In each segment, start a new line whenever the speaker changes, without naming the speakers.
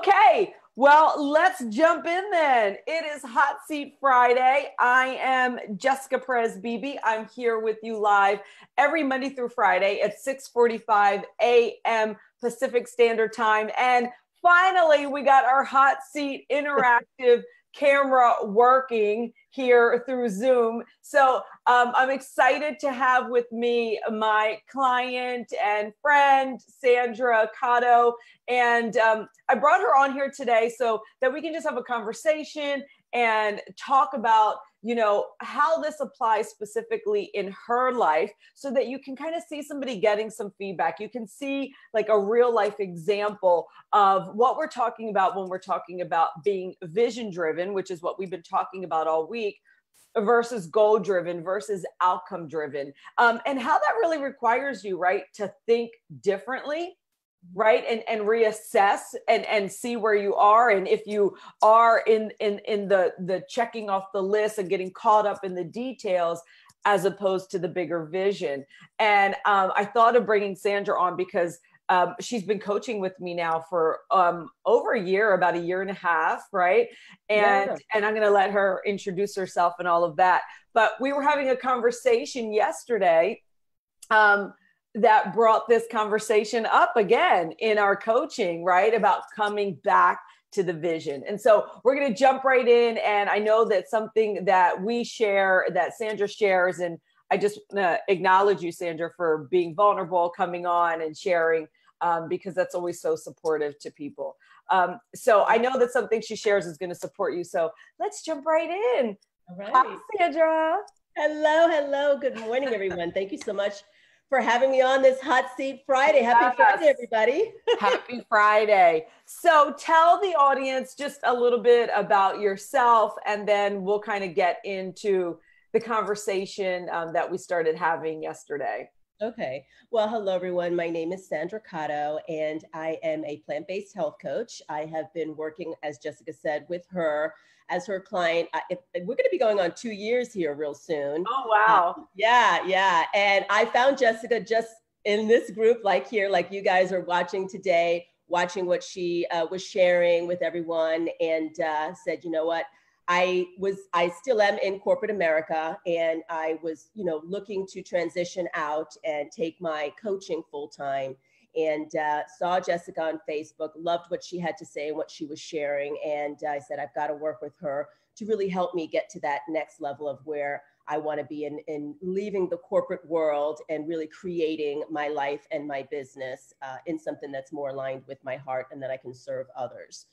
Okay, well, let's jump in then. It is Hot Seat Friday. I am Jessica Perez-Beebe. I'm here with you live every Monday through Friday at 6:45 a.m. Pacific Standard Time. And finally, we got our Hot Seat interactive camera working here through Zoom. So I'm excited to have with me my client and friend, Sandra Cotto. And I brought her on here today so that we can just have a conversation and talk about, you know, how this applies specifically in her life so that you can kind of see somebody getting some feedback. You can see like a real life example of what we're talking about when we're talking about being vision driven, which is what we've been talking about all week, versus goal driven versus outcome driven, and how that really requires you, right, to think differently, right, and reassess and see where you are, and if you are in the checking off the list and getting caught up in the details as opposed to the bigger vision. And I thought of bringing Sandra on because she's been coaching with me now for over a year, about a year and a half, right? And I'm going to let her introduce herself and all of that. But we were having a conversation yesterday that brought this conversation up again in our coaching, right? About coming back to the vision. And so we're going to jump right in. And I know that something that we share, that Sandra shares, and I just acknowledge you, Sandra, for being vulnerable, coming on and sharing, because that's always so supportive to people. So I know that something she shares is going to support you. So let's jump right in.
All right.
Hi, Sandra.
Hello. Good morning, everyone. Thank you so much for having me on this Hot Seat Friday. Happy Friday, everybody.
Happy Friday. So tell the audience just a little bit about yourself, and then we'll kind of get into the conversation that we started having yesterday.
Okay. Well, hello, everyone. My name is Sandra Cotto, and I am a plant-based health coach. I have been working, as Jessica said, with her as her client. We're going to be going on 2 years here real soon.
Oh, wow.
Yeah. And I found Jessica just in this group, like here, like you guys are watching today, watching what she was sharing with everyone, and said, you know what? I still am in corporate America, and I was, looking to transition out and take my coaching full time, and saw Jessica on Facebook, loved what she had to say and what she was sharing. And I said, I've got to work with her to really help me get to that next level of where I want to be in leaving the corporate world and really creating my life and my business in something that's more aligned with my heart and that I can serve others.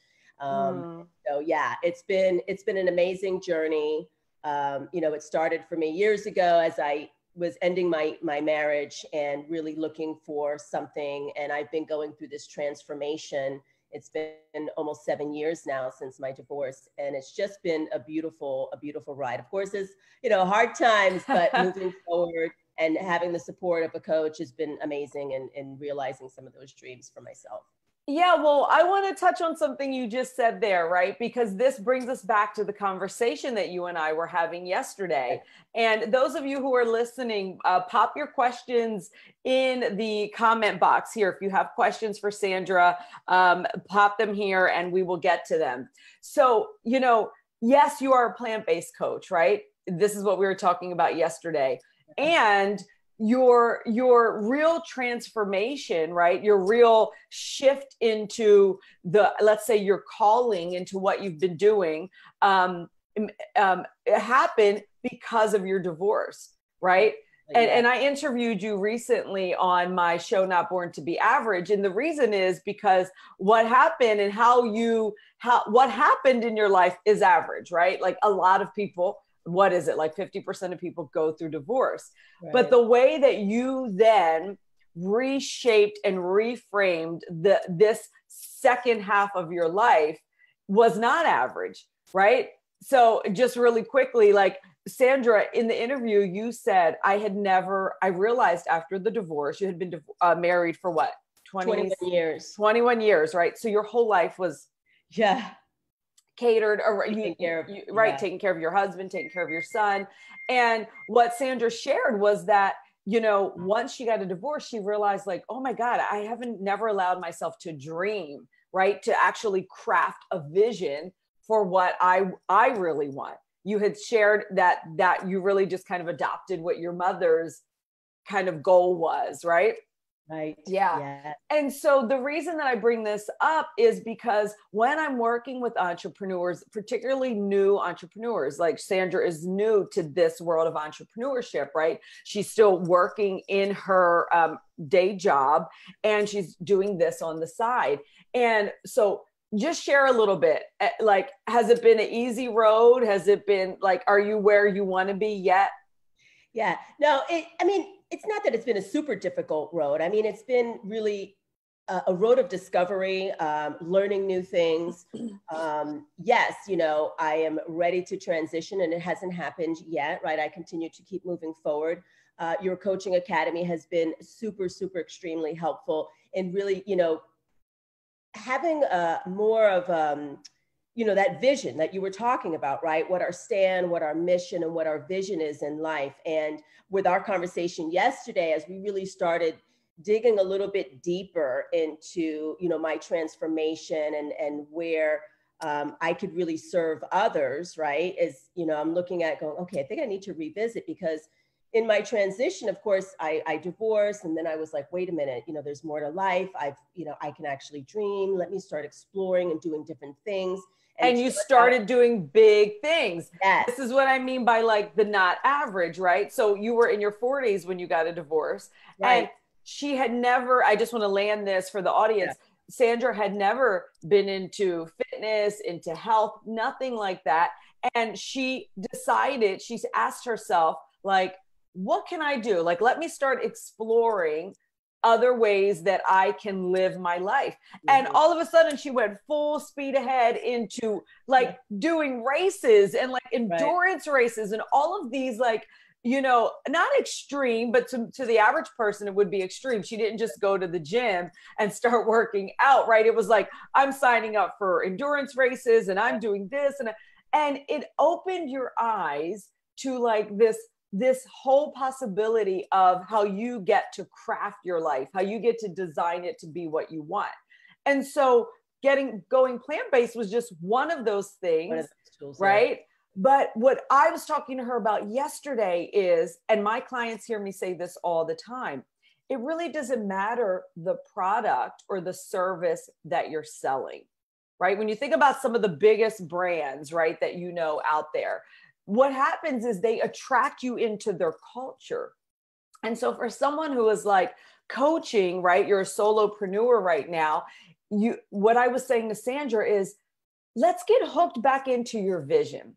So yeah, it's been an amazing journey. It started for me years ago as I was ending my marriage and really looking for something. And I've been going through this transformation. It's been almost 7 years now since my divorce. And it's just been a beautiful ride. Of course, it's, hard times, but moving forward and having the support of a coach has been amazing, and realizing some of those dreams for myself.
Yeah, well, I want to touch on something you just said there, right? Because this brings us back to the conversation that you and I were having yesterday. And those of you who are listening, pop your questions in the comment box here. If you have questions for Sandra, pop them here and we will get to them. So, yes, you are a plant-based coach, right? This is what we were talking about yesterday. And your real transformation, right? Your real shift into let's say your calling into what you've been doing, it happened because of your divorce, right? And I interviewed you recently on my show, Not Born to Be Average. And the reason is because what happened and what happened in your life is average, right? Like a lot of people, what is it? Like 50% of people go through divorce. Right. But the way that you then reshaped and reframed this second half of your life was not average, right? So just really quickly, like Sandra, in the interview, you said, I realized after the divorce, you had been married for what?
21 years.
21 years, right? So your whole life was catered, or taking care of your husband, taking care of your son. And what Sandra shared was that, once she got a divorce, she realized like, oh my God, I haven't never allowed myself to dream, right? To actually craft a vision for what I really want. You had shared that you really just kind of adopted what your mother's kind of goal was, right?
Right.
Yeah.
Yeah.
And so the reason that I bring this up is because when I'm working with entrepreneurs, particularly new entrepreneurs, like Sandra is new to this world of entrepreneurship, right? She's still working in her day job and she's doing this on the side. And so just share a little bit, like, has it been an easy road? Has it been like, are you where you want to be yet?
Yeah. No, I mean, it's not that it's been a super difficult road. I mean, it's been really a road of discovery, learning new things. Yes, you know, I am ready to transition and it hasn't happened yet, right? I continue to keep moving forward. Your coaching academy has been super, super extremely helpful in really, you know, having more of, you know, that vision that you were talking about, right? What our stand, what our mission, and what our vision is in life. And with our conversation yesterday, as we really started digging a little bit deeper into, you know, my transformation and where I could really serve others, right? Is, you know, I'm looking at going, okay, I think I need to revisit because in my transition, of course, I divorced and then I was like, wait a minute, you know, there's more to life. You know, I can actually dream. Let me start exploring and doing different things.
And you started doing big things.
Yes.
This is what I mean by like the not average, right? So you were in your 40s when you got a divorce.
Right.
And she had never, I just want to land this for the audience. Yeah. Sandra had never been into fitness, into health, nothing like that. And she decided, she's asked herself, like, what can I do? Like, let me start exploring other ways that I can live my life. Mm-hmm. And all of a sudden she went full speed ahead into like doing races and like endurance races and all of these, like, you know, not extreme, but to the average person, it would be extreme. She didn't just go to the gym and start working out, right? It was like, I'm signing up for endurance races and I'm doing this. And it opened your eyes to like this whole possibility of how you get to craft your life, how you get to design it to be what you want. And so going plant-based was just one of those things, tools, right? Yeah. But what I was talking to her about yesterday is, and my clients hear me say this all the time, it really doesn't matter the product or the service that you're selling, right? When you think about some of the biggest brands, right, that you know out there, what happens is they attract you into their culture. And so for someone who is like coaching, right, you're a solopreneur right now, what I was saying to Sandra is, let's get hooked back into your vision,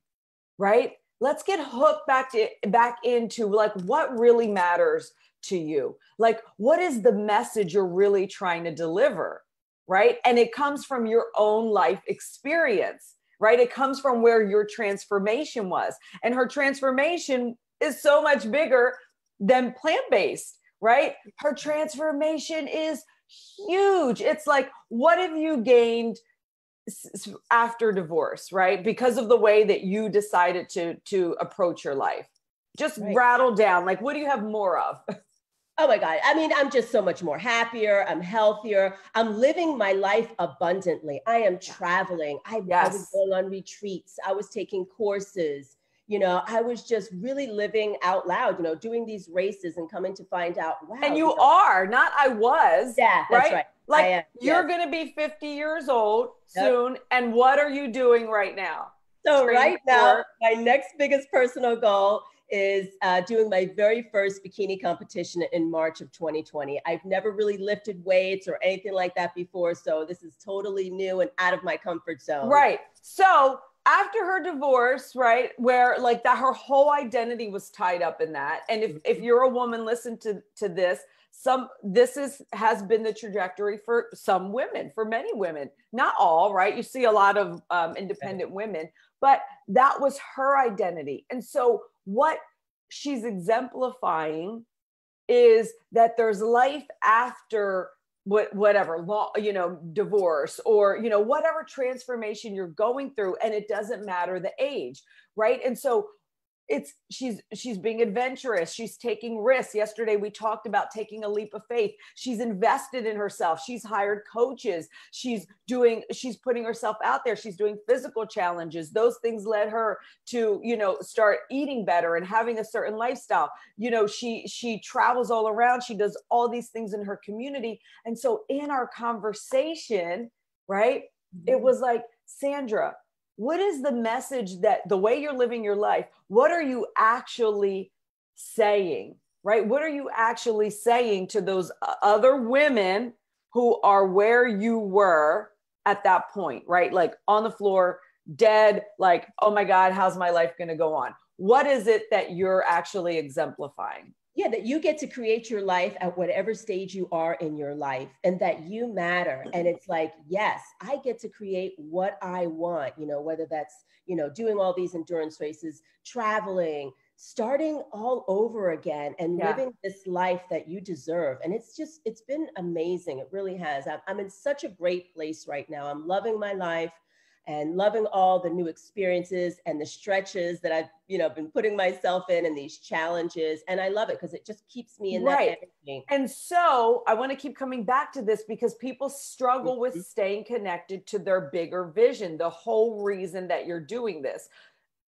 right? Let's get hooked back into like what really matters to you. Like, what is the message you're really trying to deliver, right? And it comes from your own life experience, right? It comes from where your transformation was. And her transformation is so much bigger than plant-based, right? Her transformation is huge. It's like, what have you gained after divorce, right? Because of the way that you decided to approach your life. Just rattle down, like, what do you have more of?
Oh my God. I mean, I'm just so much more happier. I'm healthier. I'm living my life abundantly. I am traveling. I was going on retreats. I was taking courses. You know, I was just really living out loud, you know, doing these races and coming to find out, wow.
And you are, not I was.
Yeah, that's right.
Like you're going to be 50 years old soon. And what are you doing right now?
So right now, my next biggest personal goal is doing my very first bikini competition in March of 2020. I've never really lifted weights or anything like that before. So this is totally new and out of my comfort zone.
Right. So after her divorce, right, where like that, her whole identity was tied up in that. And if you're a woman, listen to this. Has been the trajectory for some women, for many women, not all, right? You see a lot of independent women, but that was her identity. And so what she's exemplifying is that there's life after whatever, you know, divorce or, you know, whatever transformation you're going through, and it doesn't matter the age, right? And so she's being adventurous. She's taking risks. Yesterday, we talked about taking a leap of faith. She's invested in herself. She's hired coaches. She's putting herself out there. She's doing physical challenges. Those things led her to, start eating better and having a certain lifestyle. She travels all around. She does all these things in her community. And so in our conversation, right, it was like, Sandra, what is the message that the way you're living your life, what are you actually saying, right? What are you actually saying to those other women who are where you were at that point, right? Like on the floor, dead, like, oh my God, how's my life going to go on? What is it that you're actually exemplifying?
Yeah, that you get to create your life at whatever stage you are in your life, and that you matter. And it's like, yes, I get to create what I want, whether that's, doing all these endurance races, traveling, starting all over again and living this life that you deserve. And it's been amazing. It really has. I'm in such a great place right now. I'm loving my life and loving all the new experiences and the stretches that I've, been putting myself in and these challenges. And I love it because it just keeps me in that energy.
And so I want to keep coming back to this because people struggle with staying connected to their bigger vision, the whole reason that you're doing this.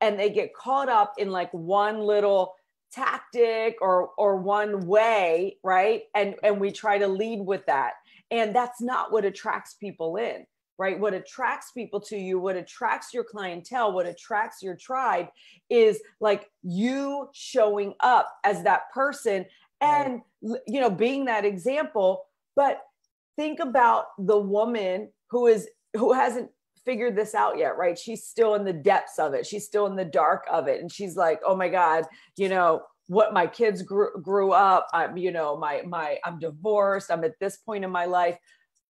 And they get caught up in like one little tactic or one way, right? And we try to lead with that. And that's not what attracts people in. Right? What attracts people to you, what attracts your clientele, what attracts your tribe is like you showing up as that person and, being that example. But think about the woman who hasn't figured this out yet, right? She's still in the depths of it. She's still in the dark of it. And she's like, oh my God, what my kids grew up, I'm divorced. I'm at this point in my life.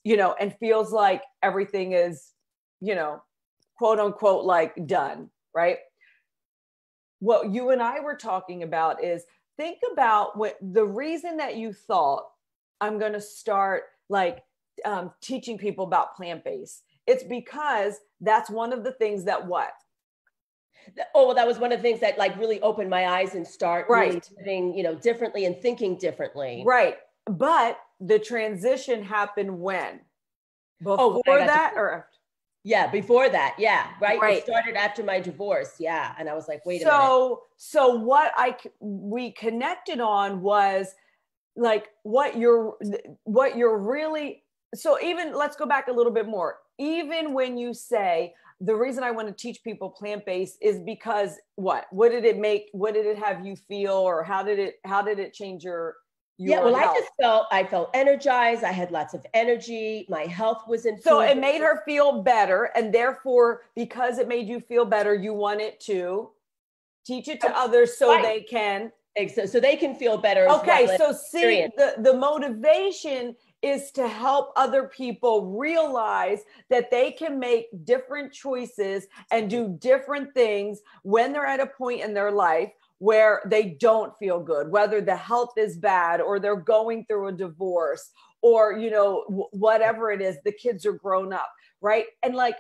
And feels like everything is, quote unquote, like done, right? What you and I were talking about is think about the reason that you thought I'm going to start like teaching people about plant-based. It's because that's one of the things that what?
Oh, well, that was one of the things that like really opened my eyes and start really living, differently and thinking differently.
Right. But the transition happened when? Before that or?
Yeah, before that. Yeah. Right. It started after my divorce. Yeah. And I was like, wait a
minute. So what we connected on was like what you're really, so even let's go back a little bit more. Even when you say the reason I want to teach people plant-based is because what did it have you feel, or how did it change your health?
I felt energized. I had lots of energy. My health was improved.
So it made her feel better. And therefore, because it made you feel better, you wanted to teach it to others so they can.
So they can feel better.
Okay. So see, the motivation is to help other people realize that they can make different choices and do different things when they're at a point in their life where they don't feel good, whether the health is bad or they're going through a divorce or, whatever it is, the kids are grown up, right? And like,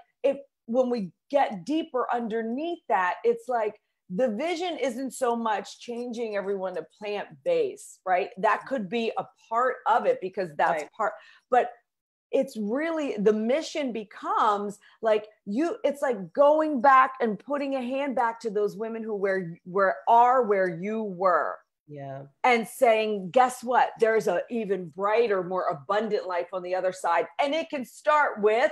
when we get deeper underneath that, it's like the vision isn't so much changing everyone to plant-based, right? That could be a part of it because that's part, but it's really, the mission becomes like it's like going back and putting a hand back to those women who are where you were.
Yeah.
And saying, guess what? There's an even brighter, more abundant life on the other side. And it can start with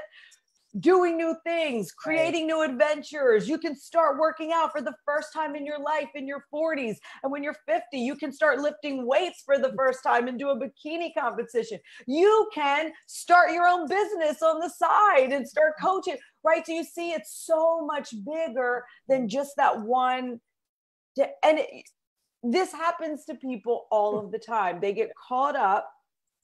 doing new things, creating new adventures. You can start working out for the first time in your life in your 40s. And when you're 50, you can start lifting weights for the first time and do a bikini competition. You can start your own business on the side and start coaching, right? So you see, it's so much bigger than just that one. And this happens to people all of the time. They get caught up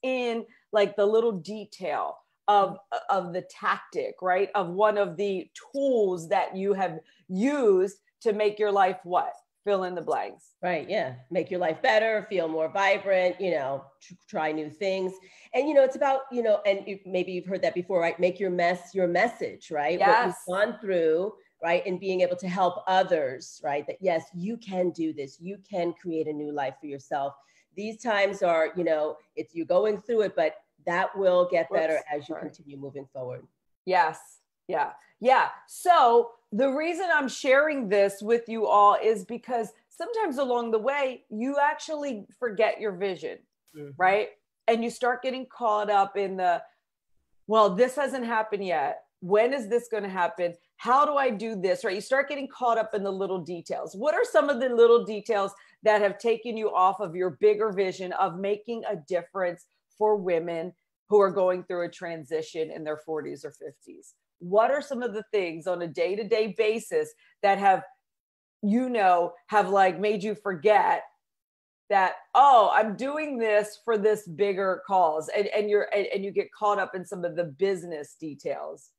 in like the little detail of the tactic, right? Of one of the tools that you have used to make your life what? Fill in the blanks.
Right. Yeah. Make your life better, feel more vibrant, try new things. And, it's about, and maybe you've heard that before, right? Make your mess your message, right?
Yes.
What you've gone through, right? And being able to help others, right? That yes, you can do this. You can create a new life for yourself. These times are, it's you're going through it, but that will get better as you continue moving forward.
Yes. Yeah. Yeah. So the reason I'm sharing this with you all is because sometimes along the way, you actually forget your vision, right? And you start getting caught up in well, this hasn't happened yet. When is this going to happen? How do I do this? Right? You start getting caught up in the little details. What are some of the little details that have taken you off of your bigger vision of making a difference for women who are going through a transition in their 40s or 50s? What are some of the things on a day-to-day basis that have like made you forget that, oh, I'm doing this for this bigger cause, and you get caught up in some of the business details?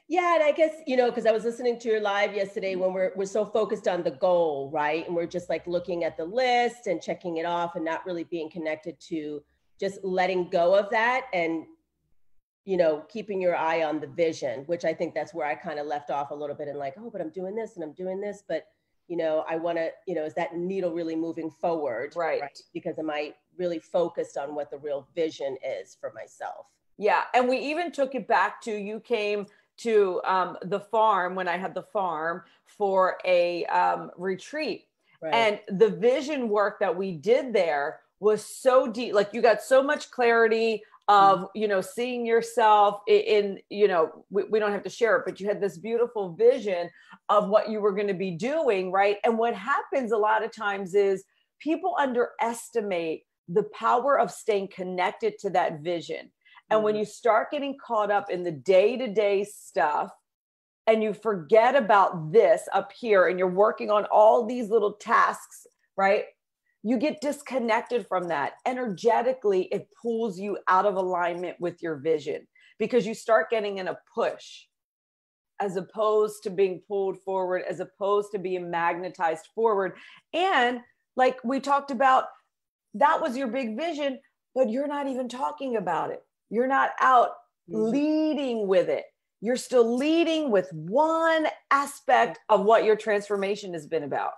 Yeah, and I guess, because I was listening to your live yesterday when we're so focused on the goal, right? And we're just like looking at the list and checking it off and not really being connected to just letting go of that and, keeping your eye on the vision, which I think that's where I kind of left off a little bit and like, oh, but I'm doing this and I'm doing this. But, I want to, is that needle really moving forward?
Right.
Because am I really focused on what the real vision is for myself?
Yeah. And we even took it back to, you came to the farm when I had the farm for a retreat. Right. And the vision work that we did there was so deep. Like you got so much clarity of, seeing yourself in, we don't have to share it, but you had this beautiful vision of what you were going to be doing. Right. And what happens a lot of times is people underestimate the power of staying connected to that vision. And when you start getting caught up in the day-to-day stuff and you forget about this up here and you're working on all these little tasks, right? You get disconnected from that. Energetically, it pulls you out of alignment with your vision because you start getting in a push as opposed to being pulled forward, as opposed to being magnetized forward. And like we talked about, that was your big vision, but you're not even talking about it. You're not out leading with it. You're still leading with one aspect of what your transformation has been about.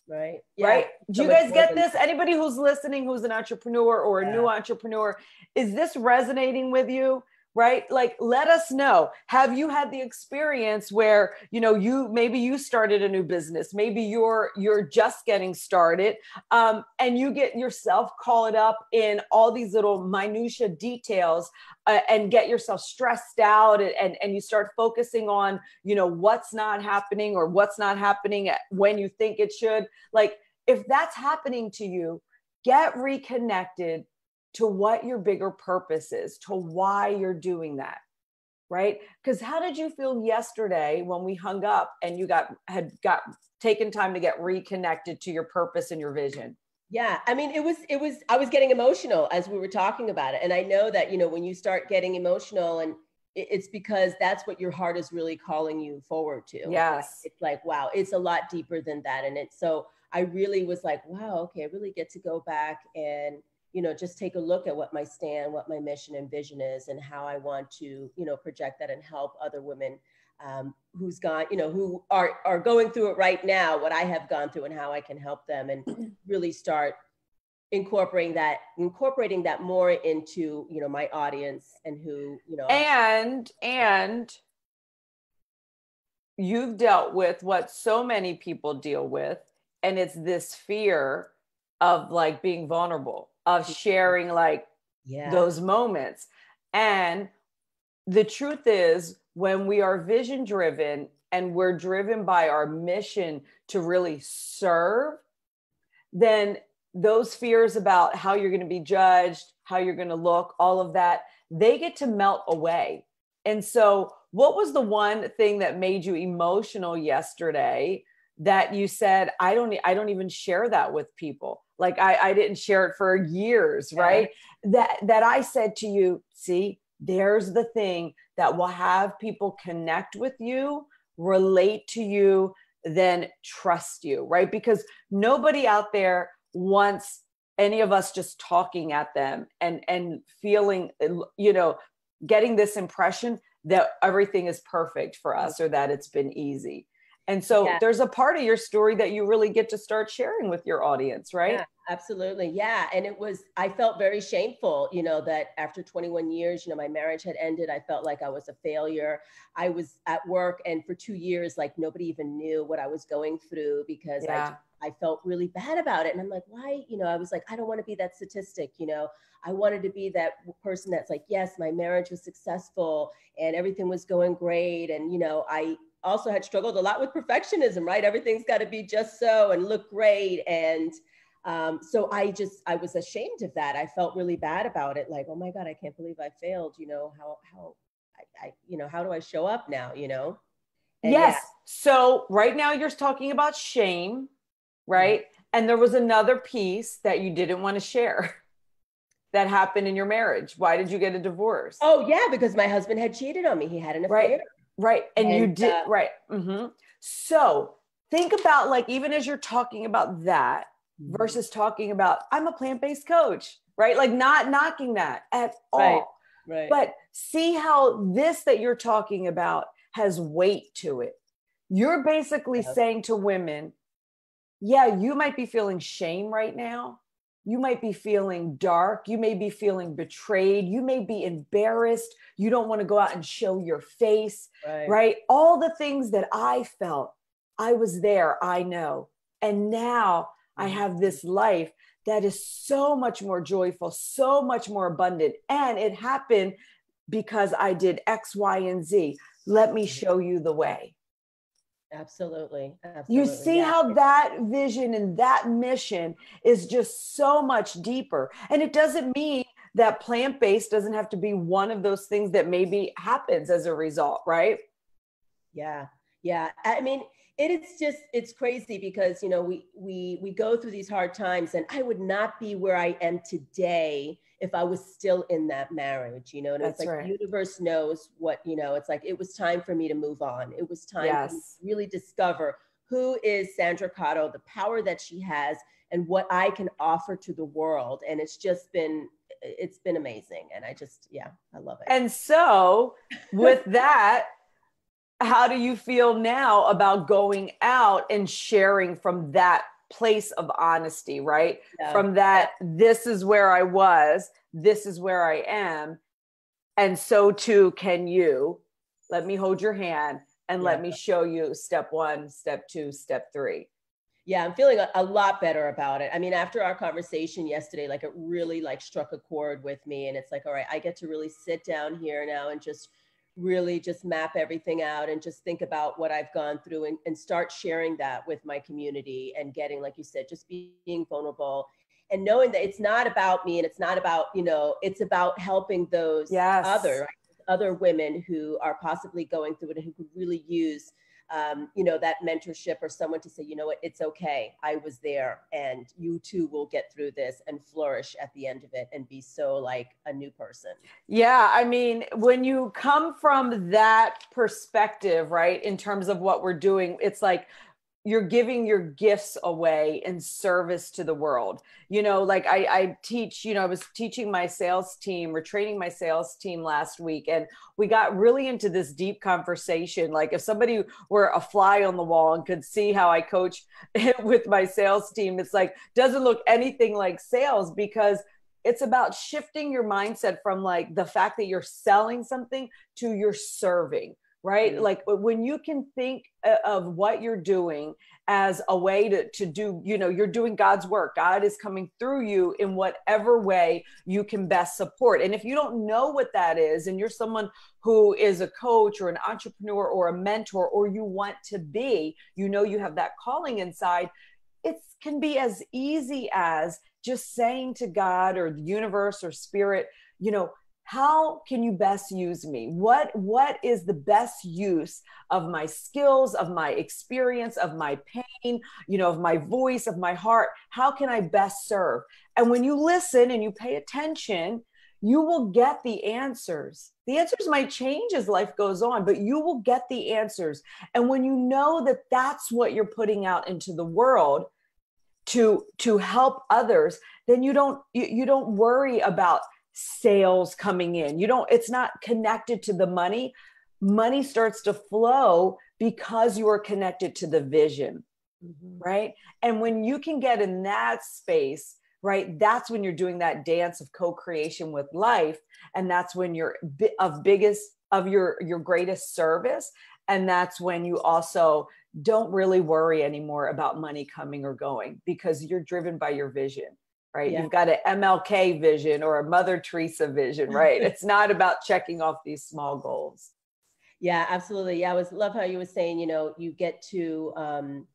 Right.
Yeah. Right. Do you guys get this? Anybody who's listening, who's an entrepreneur or a new entrepreneur, is this resonating with you? Right? Like, let us know. Have you had the experience where, maybe you started a new business, maybe you're just getting started, and you get yourself caught up in all these little minutia details, and get yourself stressed out, and you start focusing on, what's not happening or what's not happening when you think it should. Like, if that's happening to you, get reconnected to what your bigger purpose is, to why you're doing that, right? Because how did you feel yesterday when we hung up and you had taken time to get reconnected to your purpose and your vision?
Yeah, I mean, I was getting emotional as we were talking about it. And I know that, when you start getting emotional, and it's because that's what your heart is really calling you forward to.
Yes.
It's like, wow, it's a lot deeper than that. And so I really was like, wow, okay, I really get to go back and just take a look at what my stand, what my mission and vision is, and how I want to, project that and help other women who are going through it right now, what I have gone through and how I can help them, and really start incorporating that more into, my audience and who,
and you've dealt with what so many people deal with, and it's this fear of like being vulnerable, of sharing like those moments. And the truth is, when we are vision driven and we're driven by our mission to really serve, then those fears about how you're going to be judged, how you're going to look, all of that, they get to melt away. And so what was the one thing that made you emotional yesterday that you said, I don't even share that with people? Like I didn't share it for years, right? That I said to you, see, there's the thing that will have people connect with you, relate to you, then trust you, right? Because nobody out there wants any of us just talking at them and feeling, getting this impression that everything is perfect for us or that it's been easy. And so
Yeah.
there's a part of your story that you really get to start sharing with your audience, right?
Yeah, absolutely. Yeah. And I felt very shameful, that after 21 years, my marriage had ended. I felt like I was a failure. I was at work, and for 2 years, like nobody even knew what I was going through because
Yeah.
I felt really bad about it. And I'm like, why? I was like, I don't want to be that statistic. I wanted to be that person that's like, yes, my marriage was successful and everything was going great. And, I also had struggled a lot with perfectionism, right? Everything's got to be just so and look great. And so I was ashamed of that. I felt really bad about it. Like, oh my God, I can't believe I failed. How do I show up now, And
Yes.
yeah.
So right now you're talking about shame, right? And there was another piece that you didn't want to share that happened in your marriage. Why did you get a divorce?
Oh yeah, because my husband had cheated on me. He had an
Right.
affair.
Right. And you
And
did, right. So think about, like, even as you're talking about that versus talking about, I'm a plant-based coach, right? Like, not knocking that at
right,
all.
right.
But see how this that you're talking about has weight to it. You're basically
Yeah.
saying to women, yeah, you might be feeling shame right now. You might be feeling dark. You may be feeling betrayed. You may be embarrassed. You don't want to go out and show your face,
Right.
right? All the things that I felt, I was there, I know. And now I have this life that is so much more joyful, so much more abundant. And it happened because I did X, Y, and Z. Let me show you the way.
Absolutely.
You
Absolutely.
see
Yeah.
how that vision and that mission is just so much deeper. And it doesn't mean that plant-based doesn't have to be one of those things that maybe happens as a result, right?
Yeah. Yeah. I mean, it's crazy because, we go through these hard times, and I would not be where I am today if I was still in that marriage, and it's
That's
like the
right.
universe knows what, it's like, it was time for me to move on. It was time for me to
Yes.
really discover who is Sandra Cotto, the power that she has, and what I can offer to the world. And it's been amazing. And yeah, I love it.
And so with that, how do you feel now about going out and sharing from that place of honesty, right?
Yeah.
From that, this is where I was, this is where I am. And so too can you. Let me hold your hand and
Yeah.
let me show you step 1, step 2, step 3.
Yeah, I'm feeling a lot better about it. I mean, after our conversation yesterday, like it really like struck a chord with me. And it's like, all right, I get to really sit down here now and just really just map everything out and just think about what I've gone through, and start sharing that with my community, and getting, like you said, just being vulnerable and knowing that it's not about me, and it's not about, it's about helping those
Yes.
other women who are possibly going through it and who could really use that mentorship, or someone to say, you know what, it's okay. I was there, and you too will get through this and flourish at the end of it and be so like a new person.
Yeah, I mean, when you come from that perspective, right, in terms of what we're doing, it's like you're giving your gifts away in service to the world. Like I teach, I was teaching my sales team, or training my sales team last week, and we got really into this deep conversation. Like, if somebody were a fly on the wall and could see how I coach with my sales team, it's like, doesn't look anything like sales, because it's about shifting your mindset from like the fact that you're selling something to you're serving, right?
Mm-hmm.
Like, when you can think of what you're doing as a way to do, you're doing God's work. God is coming through you in whatever way you can best support. And if you don't know what that is, and you're someone who is a coach or an entrepreneur or a mentor, or you want to be, you have that calling inside, it can be as easy as just saying to God or the universe or spirit, how can you best use me? What is the best use of my skills, of my experience, of my pain, of my voice, of my heart? How can I best serve? And when you listen and you pay attention, you will get the answers. The answers might change as life goes on, but you will get the answers. And when you know that that's what you're putting out into the world to help others, then you don't worry about sales coming in. It's not connected to the money. Money starts to flow because you are connected to the vision, right? And when you can get in that space, right, that's when you're doing that dance of co-creation with life. And that's when you're of your greatest service. And that's when you also don't really worry anymore about money coming or going, because you're driven by your vision, right?
Yeah.
You've got an MLK vision or a Mother Teresa vision, right? It's not about checking off these small goals.
Yeah, absolutely. Yeah, love how you were saying, you get to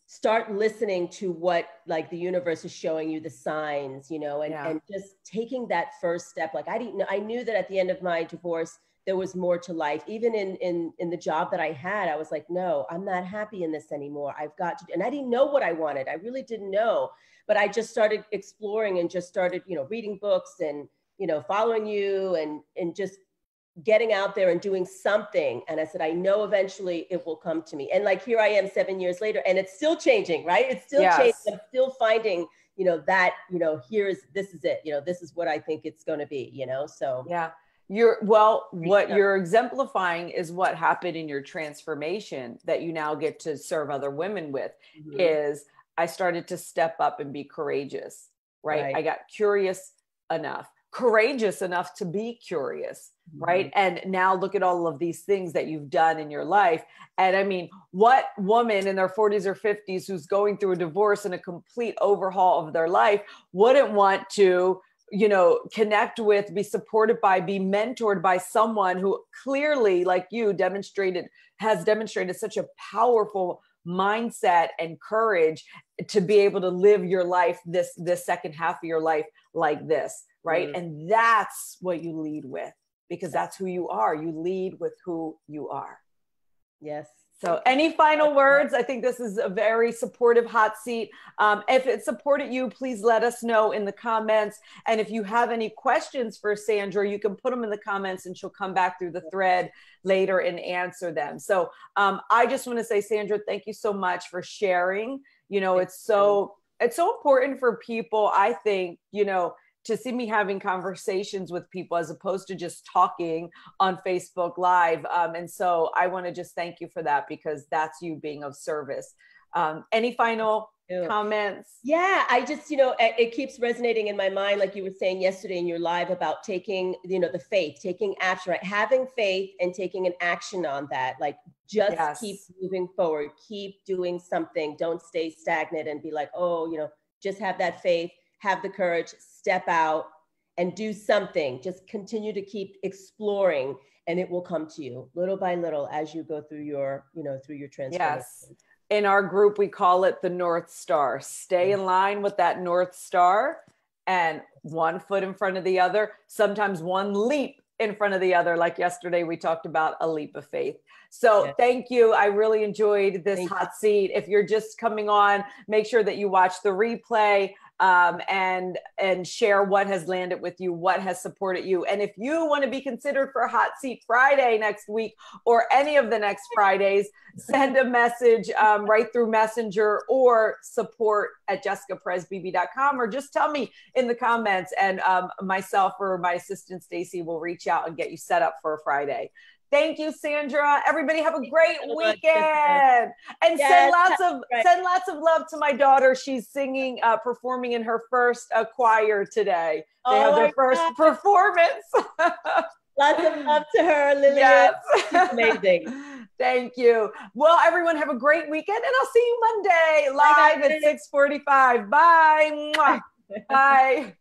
start listening to what like the universe is showing you, the signs, and just taking that first step. Like I knew that at the end of my divorce, there was more to life. Even in the job that I had, I was like, no, I'm not happy in this anymore. I've got to, and I didn't know what I wanted. I really didn't know, but I just started exploring and just started, reading books and, following you and just getting out there and doing something. And I said, I know eventually it will come to me. And like, here I am 7 years later, and it's still changing, right? It's still changing. I'm still finding, this is it, this is what I think it's going to be, so.
Yeah. What you're exemplifying is what happened in your transformation that you now get to serve other women with. Is I started to step up and be courageous, right? I got courageous enough to be curious, right? And now look at all of these things that you've done in your life. And I mean, what woman in their 40s or 50s who's going through a divorce and a complete overhaul of their life wouldn't want to, connect with, be supported by, be mentored by someone who clearly, like you, has demonstrated such a powerful mindset and courage to be able to live your life, this second half of your life like this, right? And that's what you lead with, because that's who you are. You lead with who you are.
Yes.
So any final words? I think this is a very supportive hot seat. If it supported you, please let us know in the comments. And if you have any questions for Sandra, you can put them in the comments and she'll come back through the thread later and answer them. So I just want to say, Sandra, thank you so much for sharing. It's so important for people, I think, to see me having conversations with people as opposed to just talking on Facebook Live. And so I want to just thank you for that, because that's you being of service. Any final comments?
Yeah, I just, it keeps resonating in my mind, like you were saying yesterday in your live about taking, the faith, taking action, right? Having faith and taking an action on that. Like just keep moving forward, keep doing something. Don't stay stagnant and be like, just have that faith. Have the courage, step out and do something. Just continue to keep exploring and it will come to you little by little as you go through your, through your transformation.
Yes. In our group, we call it the North Star. Stay in line with that North Star, and one foot in front of the other, sometimes one leap in front of the other. Like yesterday, we talked about a leap of faith. So thank you. I really enjoyed this hot seat. If you're just coming on, make sure that you watch the replay. And share what has landed with you, what has supported you. And if you want to be considered for Hot Seat Friday next week or any of the next Fridays, send a message right through Messenger or support@jessicaperezbeebe.com, or just tell me in the comments, and myself or my assistant Stacy will reach out and get you set up for a Friday. Thank you, Sandra. Everybody have a great weekend. And send lots of love to my daughter. She's singing, performing in her first choir today. They have their first performance.
Lots of love to her, Lillian.
Yes.
She's amazing.
Thank you. Well, everyone have a great weekend, and I'll see you Monday live at 6:45. Bye. Bye.